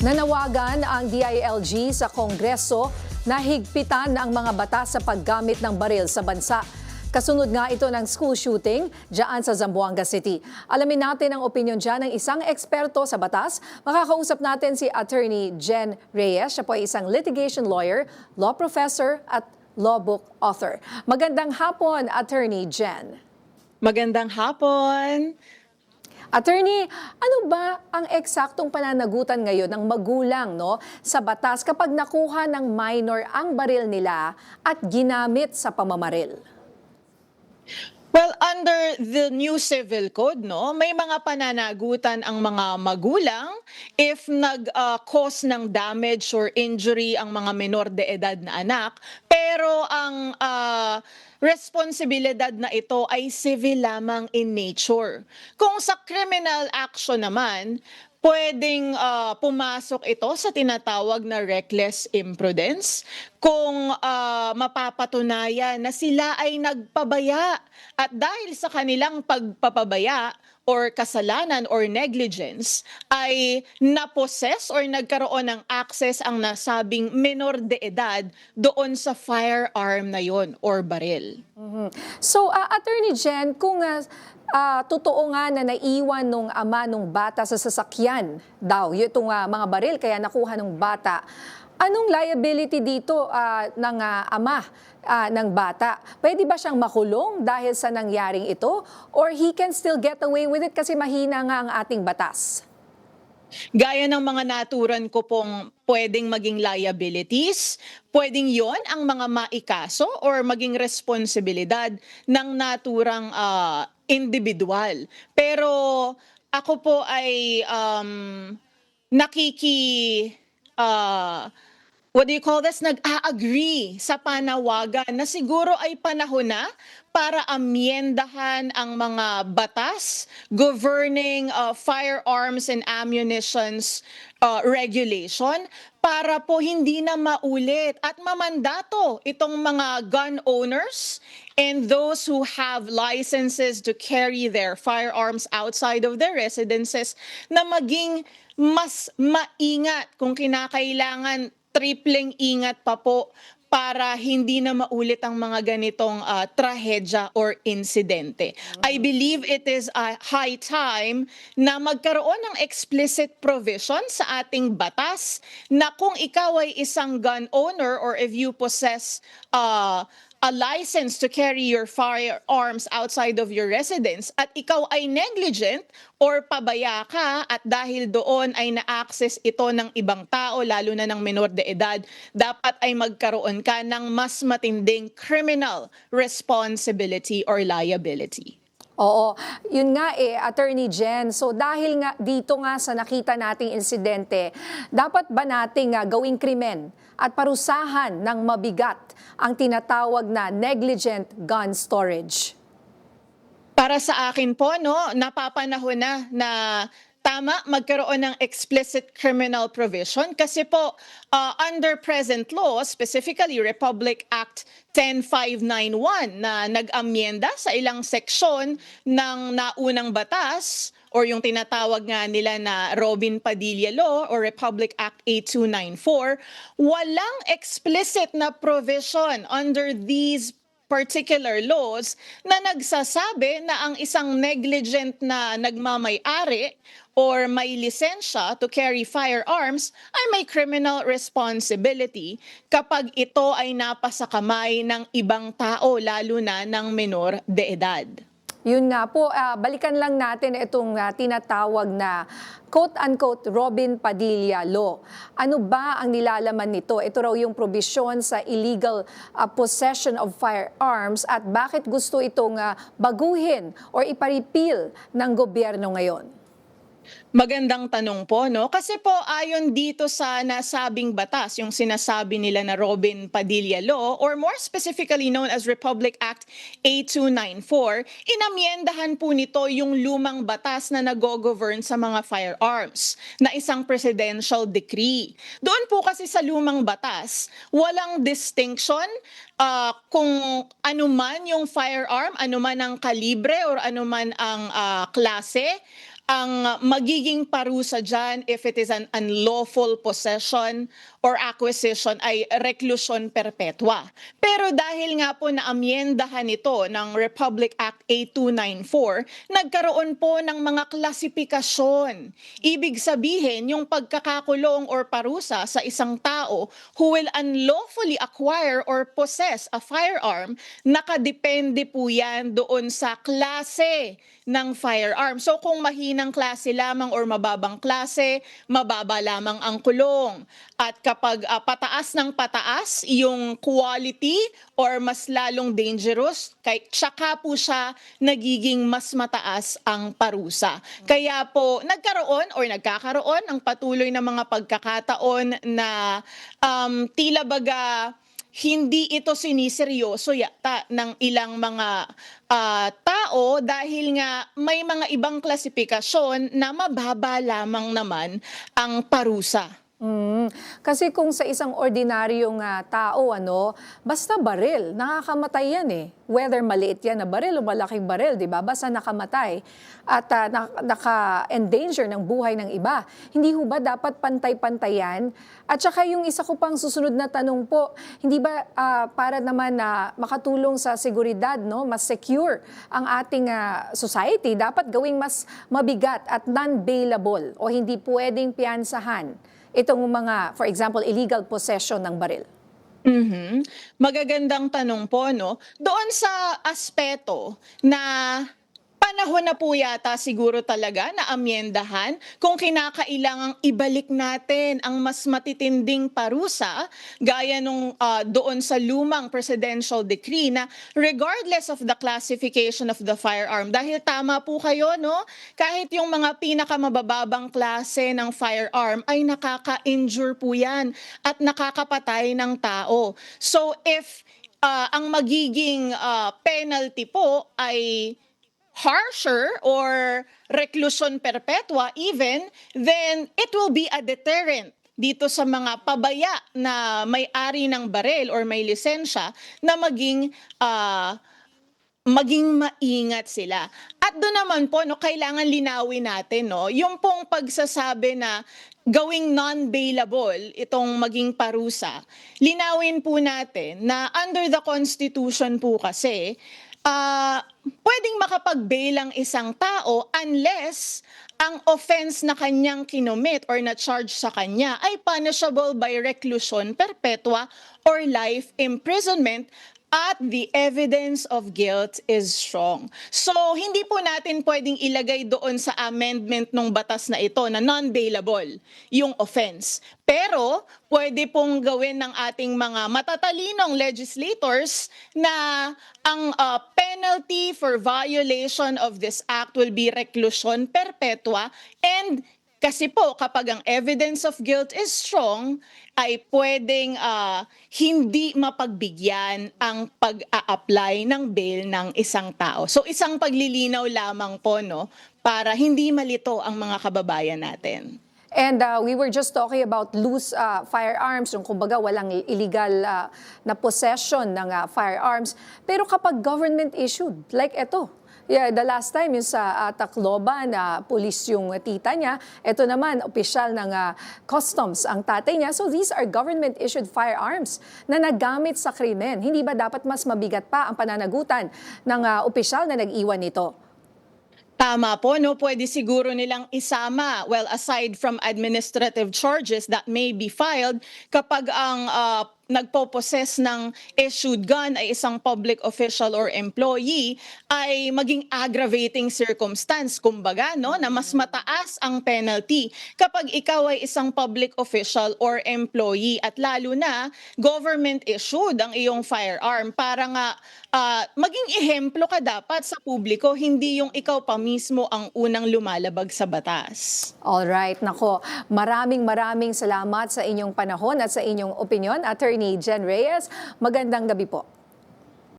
Nanawagan ang DILG sa Kongreso na higpitan ang mga batas sa paggamit ng baril sa bansa. Kasunod nga ito ng school shooting diyan sa Zamboanga City. Alamin natin ang opinyon dyan ng isang eksperto sa batas. Makakausap natin si Attorney Jen Reyes. Siya po ay isang litigation lawyer, law professor at law book author. Magandang hapon, Attorney Jen. Magandang hapon. Attorney, ano ba ang eksaktong pananagutan ngayon ng magulang sa batas kapag nakuha ng minor ang baril nila at ginamit sa pamamaril? Well, under the new civil code, may mga pananagutan ang mga magulang if nag-cause ng damage or injury ang mga menor de edad na anak, pero ang responsibilidad na ito ay civil lamang in nature. Kung sa criminal action naman, pwedeng pumasok ito sa tinatawag na reckless imprudence kung mapapatunayan na sila ay nagpabaya at dahil sa kanilang pagpapabaya or kasalanan or negligence ay napossess or nagkaroon ng access ang nasabing menor de edad doon sa firearm na yon or baril. So, Attorney Jen, kung totoo nga na naiwan nung ama nung bata sa sasakyan daw, itong mga baril kaya nakuha nung bata, anong liability dito ng ama ng bata? Pwede ba siyang makulong dahil sa nangyaring ito? Or he can still get away with it kasi mahina nga ang ating batas? Gaya ng mga naturan ko pong pwedeng maging liabilities, pwedeng yon ang mga maikaso or maging responsibilidad ng naturang individual. Pero ako po ay nag-a-agree sa panawagan na siguro ay panahon na para amyendahan ang mga batas governing firearms and ammunitions regulation para po hindi na maulit at mamandato itong mga gun owners and those who have licenses to carry their firearms outside of their residences na maging mas maingat kung kinakailangan tripleng ingat pa po para hindi na maulit ang mga ganitong trahedya or insidente. I believe it is high time na magkaroon ng explicit provision sa ating batas na kung ikaw ay isang gun owner or if you possess a license to carry your firearms outside of your residence at ikaw ay negligent or pabaya ka at dahil doon ay na-access ito ng ibang tao, lalo na ng menor de edad, dapat ay magkaroon ka ng mas matinding criminal responsibility or liability. Oo, yun nga Attorney Jen. So dahil nga dito nga sa nakita nating insidente, dapat ba nating gawing krimen at parusahan ng mabigat ang tinatawag na negligent gun storage? Para sa akin po, napapanahon na tama magkaroon ng explicit criminal provision kasi po under present law, specifically Republic Act 10591 na nag-amyenda sa ilang seksyon ng naunang batas or yung tinatawag nga nila na Robin Padilla Law or Republic Act 8294, walang explicit na provision under these particular laws na nagsasabi na ang isang negligent na nagmamay-ari or may lisensya to carry firearms ay may criminal responsibility kapag ito ay napasa kamay ng ibang tao, lalo na ng menor de edad. Yun nga po, balikan lang natin itong tinatawag na quote-unquote Robin Padilla Law. Ano ba ang nilalaman nito? Ito raw yung probisyon sa illegal possession of firearms at bakit gusto itong baguhin or iparipil ng gobyerno ngayon? Magandang tanong po, Kasi po ayon dito sa nasabing batas, yung sinasabi nila na Robin Padilla Law, or more specifically known as Republic Act 8294, inamyendahan po nito yung lumang batas na nag-govern sa mga firearms na isang presidential decree. Doon po kasi sa lumang batas, walang distinction kung anuman yung firearm, anuman ang kalibre or anuman ang klase, ang magiging parusa dyan if it is an unlawful possession or acquisition ay reclusion perpetua. Pero dahil nga po naamyendahan ito ng Republic Act 8294, nagkaroon po ng mga klasifikasyon. Ibig sabihin, yung pagkakakulong or parusa sa isang tao who will unlawfully acquire or possess a firearm, nakadepende po yan doon sa klase ng firearm. So kung mahinang klase lamang or mababang klase, mababa lamang ang kulong. At kapag pataas ng pataas yung quality or mas lalong dangerous, tsaka po siya nagiging mas mataas ang parusa. Kaya po nagkaroon or nagkakaroon ng patuloy na mga pagkakataon na tila baga hindi ito siniseryoso yata ng ilang mga tao dahil nga may mga ibang klasifikasyon na mababa lamang naman ang parusa. Kasi kung sa isang ordinaryong tao, basta baril, nakakamatay yan eh. Whether maliit yan na baril o malaking baril, di ba? Basta nakamatay at naka-endanger ng buhay ng iba. Hindi ho ba dapat pantay-pantayan? At saka yung isa ko pang susunod na tanong po, hindi ba para naman na makatulong sa seguridad, mas secure ang ating society, dapat gawing mas mabigat at non-bailable o hindi pwedeng piyansahan itong mga, for example, illegal possession ng baril? Magagandang tanong po, no? Doon sa aspeto na panahon na po yata siguro talaga na amyendahan kung kinakailangang ibalik natin ang mas matitinding parusa gaya nung doon sa lumang presidential decree na regardless of the classification of the firearm. Dahil tama po kayo, no? Kahit yung mga pinakamabababang klase ng firearm ay nakaka-injure po yan at nakakapatay ng tao. So if ang magiging penalty po ay harsher or reclusion perpetua even, then it will be a deterrent dito sa mga pabaya na may-ari ng baril or may lisensya na maging maingat sila. At doon naman po, kailangan linawin natin, yung pong pagsasabi na gawing non-bailable itong maging parusa, linawin po natin na under the Constitution po kasi, pwedeng makapag-bail ang isang tao unless ang offense na kanyang kinomit or na-charge sa kanya ay punishable by reclusion perpetua or life imprisonment at the evidence of guilt is strong. So, hindi po natin pwedeng ilagay doon sa amendment ng batas na ito na non-bailable yung offense. Pero, pwede pong gawin ng ating mga matatalinong legislators na ang penalty for violation of this act will be reclusion perpetua, and kasi po, kapag ang evidence of guilt is strong, ay pwedeng hindi mapagbigyan ang pag-a-apply ng bail ng isang tao. So isang paglilinaw lamang po, para hindi malito ang mga kababayan natin. And we were just talking about loose firearms, yung kumbaga walang illegal na possession ng firearms. Pero kapag government issued, like ito, the last time yung sa Tacloban, police yung tita niya. Ito naman, opisyal ng customs ang tatay niya. So these are government-issued firearms na nagamit sa krimen. Hindi ba dapat mas mabigat pa ang pananagutan ng opisyal na nag-iwan nito? Tama po, pwede siguro nilang isama, well, aside from administrative charges that may be filed, kapag ang nagpo-possess ng issued gun ay isang public official or employee, ay maging aggravating circumstance, kumbaga, na mas mataas ang penalty kapag ikaw ay isang public official or employee, at lalo na government issued ang iyong firearm, para nga maging ehemplo ka dapat sa publiko, hindi yung ikaw pa mismo ang unang lumalabag sa batas. Alright, nako, maraming salamat sa inyong panahon at sa inyong opinion, Attorney Jen Reyes. Magandang gabi po.